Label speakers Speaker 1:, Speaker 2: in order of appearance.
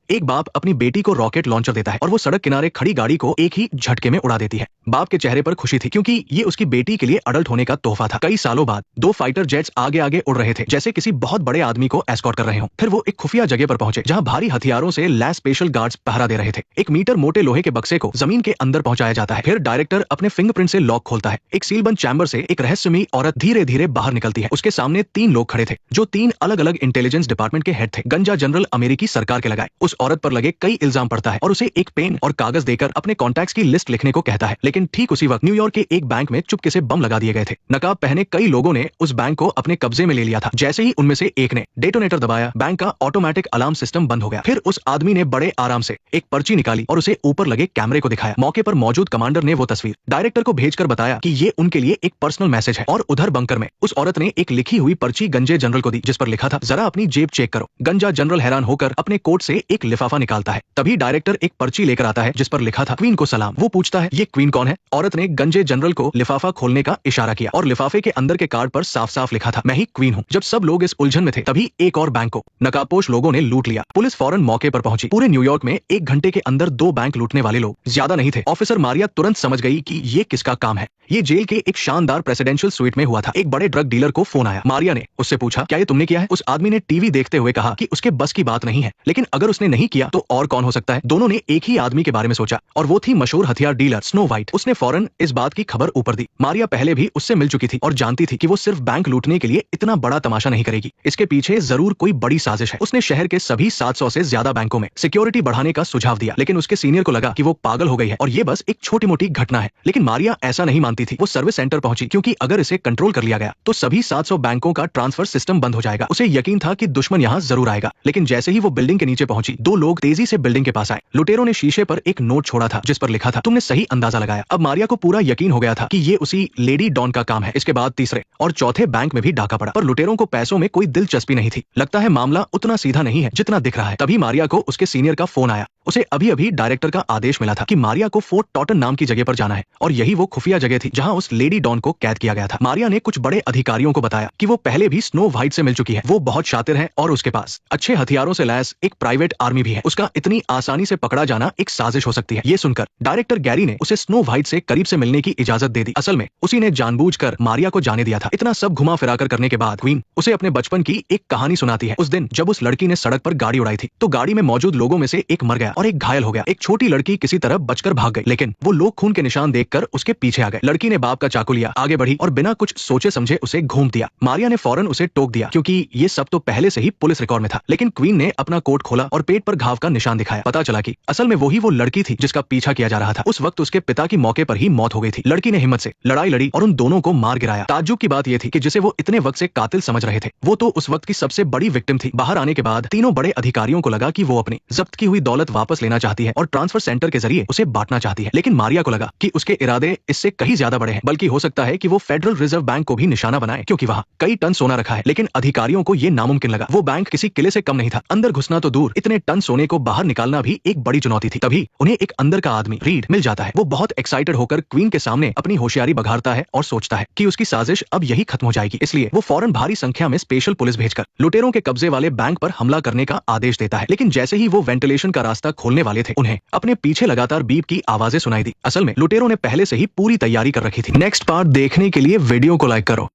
Speaker 1: एक बाप अपनी बेटी को रॉकेट लॉन्चर देता है और वो सड़क किनारे खड़ी गाड़ी को एक ही झटके में उड़ा देती है। बाप के चेहरे पर खुशी थी क्योंकि ये उसकी बेटी के लिए अडल्ट होने का तोहफा था। कई सालों बाद दो फाइटर जेट्स आगे आगे उड़ रहे थे, जैसे किसी बहुत बड़े आदमी को एस्कॉर्ट कर रहे हों। फिर वो एक खुफिया जगह पर पहुंचे जहां भारी हथियारों से लैस स्पेशल गार्ड्स पहरा दे रहे थे। 1 मीटर मोटे लोहे के बक्से को जमीन के अंदर पहुंचाया जाता है। फिर डायरेक्टर अपने फिंगरप्रिंट से लॉक खोलता है। एक सीलबंद चैम्बर से एक रहस्यमयी औरत धीरे धीरे बाहर निकलती है। उसके सामने 3 लोग खड़े थे जो 3 अलग अलग इंटेलिजेंस डिपार्टमेंट के हेड थे। गंजा जनरल अमेरिकी सरकार के लगाए। उस औरत पर लगे कई इल्जाम पड़ता है और उसे एक पेन और कागज देकर अपने कॉन्टैक्ट्स की लिस्ट लिखने को कहता है। लेकिन ठीक उसी वक्त न्यूयॉर्क के एक बैंक में चुपके से बम लगा दिए गए थे। नकाब पहने कई लोगों ने उस बैंक को अपने कब्जे में ले लिया था। जैसे ही उनमें से एक ने डेटोनेटर दबाया, बैंक का ऑटोमेटिक अलार्म सिस्टम बंद हो गया। फिर उस आदमी ने बड़े आराम से एक पर्ची निकाली और उसे ऊपर लगे कैमरे को दिखाया। मौके पर मौजूद कमांडर ने वो तस्वीर डायरेक्टर को भेजकर बताया कि ये उनके लिए एक पर्सनल मैसेज है। और उधर बंकर में उस औरत ने एक लिखी हुई पर्ची गंजे जनरल को दी जिस पर लिखा था, जरा अपनी जेब चेक करो। गंजा जनरल हैरान होकर अपने कोट से एक लिफाफा निकालता है। तभी डायरेक्टर एक पर्ची लेकर आता है जिस पर लिखा था, क्वीन को सलाम। वो पूछता है, ये क्वीन कौन है? औरत ने गंजे जनरल को लिफाफा खोलने का इशारा किया और लिफाफे के अंदर के कार्ड पर साफ साफ लिखा था, मैं ही क्वीन हूँ। जब सब लोग इस उलझन में थे तभी एक और बैंक को नकाबपोश लोगों ने लूट लिया। पुलिस फौरन मौके पर पहुंची। पूरे न्यूयॉर्क में 1 घंटे के अंदर 2 बैंक लूटने वाले लोग ज्यादा नहीं थे। ऑफिसर मारिया तुरंत समझ गई कि ये किसका काम है। ये जेल के एक शानदार प्रेसिडेंशियल स्वीट में हुआ था। एक बड़े ड्रग डीलर को फोन आया। मारिया ने उससे पूछा, क्या ये तुमने किया है? उस आदमी ने टीवी देखते हुए कहा कि उसके बस की बात नहीं है, लेकिन अगर उसने नहीं किया तो और कौन हो सकता है? दोनों ने एक ही आदमी के बारे में सोचा और वो थी मशहूर हथियार डीलर स्नो वाइट। उसने फौरन इस बात की खबर ऊपर दी। मारिया पहले भी उससे मिल चुकी थी और जानती थी कि वो सिर्फ बैंक लूटने के लिए इतना बड़ा तमाशा नहीं करेगी। इसके पीछे जरूर कोई बड़ी साजिश है। उसने शहर के सभी 700 से ज्यादा बैंकों में सिक्योरिटी बढ़ाने का सुझाव दिया, लेकिन उसके सीनियर को लगा कि वो पागल हो गई है और ये बस एक छोटी मोटी घटना है। लेकिन मारिया ऐसा नहीं मानती थी। वो सर्विस सेंटर पहुंची क्योंकि अगर इसे कंट्रोल कर लिया गया तो सभी 700 बैंकों का ट्रांसफर सिस्टम बंद हो जाएगा। उसे यकीन था कि दुश्मन यहाँ जरूर आएगा। लेकिन जैसे ही वो बिल्डिंग के नीचे पहुंची, 2 लोग तेजी से बिल्डिंग के पास आए। लुटेरों ने शीशे पर एक नोट छोड़ा था जिस पर लिखा था, तुमने सही अंदाजा लगाया। अब मारिया को पूरा यकीन हो गया था कि ये उसी लेडी डॉन का काम है। इसके बाद तीसरे और चौथे बैंक में भी डाका पड़ा, पर लुटेरों को पैसों में कोई दिलचस्पी नहीं थी। लगता है मामला उतना सीधा नहीं है जितना दिख रहा है। तभी मारिया को उसके सीनियर का फोन आया। उसे अभी अभी डायरेक्टर का आदेश मिला था कि मारिया को फोर्ट टॉटन नाम की जगह पर जाना है और यही वो खुफिया जगह थी जहां उस लेडी डॉन को कैद किया गया था। मारिया ने कुछ बड़े अधिकारियों को बताया कि वो पहले भी स्नो वाइट से मिल चुकी है। वो बहुत शातिर है और उसके पास अच्छे हथियारों से लैस एक प्राइवेट आर्मी भी है। उसका इतनी आसानी से पकड़ा जाना एक साजिश हो सकती है। ये सुनकर डायरेक्टर गैरी ने उसे स्नो वाइट से करीब से मिलने की इजाजत दे दी। असल में उसी ने जानबूझकर मारिया को जाने दिया था। इतना सब घुमा फिराकर करने के बाद क्वीन उसे अपने बचपन की एक कहानी सुनाती है। उस दिन जब उस लड़की ने सड़क पर गाड़ी उड़ाई थी तो गाड़ी में मौजूद लोगों में से एक मर गया और एक घायल हो गया। एक छोटी लड़की किसी तरह बचकर भाग गई, लेकिन वो लोग खून के निशान देखकर उसके पीछे आ गए। लड़की ने बाप का चाकू लिया, आगे बढ़ी और बिना कुछ सोचे समझे उसे घूम दिया। मारिया ने फौरन उसे टोक दिया क्योंकि ये सब तो पहले से ही पुलिस रिकॉर्ड में था। लेकिन क्वीन ने अपना कोट खोला और पेट पर घाव का निशान दिखाया। पता चला कि असल में वही वो लड़की थी जिसका पीछा किया जा रहा था। उस वक्त उसके पिता की मौके पर ही मौत हो गई थी। लड़की ने हिम्मत से लड़ाई लड़ी और उन दोनों को मार गिराया। ताज्जुब की बात यह थी कि जिसे वो इतने वक्त से कातिल समझ रहे थे, वो तो उस वक्त की सबसे बड़ी विक्टिम थी। बाहर आने के बाद तीनों बड़े अधिकारियों को लगा कि वो अपनी जब्त की हुई दौलत वापस लेना चाहती है और ट्रांसफर सेंटर के जरिए उसे बांटना चाहती है। लेकिन मारिया को लगा कि उसके इरादे इससे कहीं ज्यादा बड़े हैं, बल्कि हो सकता है कि वो फेडरल रिजर्व बैंक को भी निशाना बनाए क्योंकि वहाँ कई टन सोना रखा है। लेकिन अधिकारियों को ये नामुमकिन लगा। वो बैंक किसी किले से कम नहीं था। अंदर घुसना तो दूर, इतने टन सोने को बाहर निकालना भी एक बड़ी चुनौती थी। तभी उन्हें एक अंदर का आदमी रीड मिल जाता है। वो बहुत एक्साइटेड होकर क्वीन के सामने अपनी होशियारी बघारता है और सोचता है कि उसकी साजिश अब यही खत्म हो जाएगी। इसलिए वो फौरन भारी संख्या में स्पेशल पुलिस भेजकर लुटेरों के कब्जे वाले बैंक पर हमला करने का आदेश देता है। लेकिन जैसे ही वो वेंटिलेशन का रास्ता खोलने वाले थे, उन्हें अपने पीछे लगातार बीप की आवाजें सुनाई दी। असल में लुटेरों ने पहले से ही पूरी तैयारी कर रखी थी। नेक्स्ट पार्ट देखने के लिए वीडियो को लाइक करो।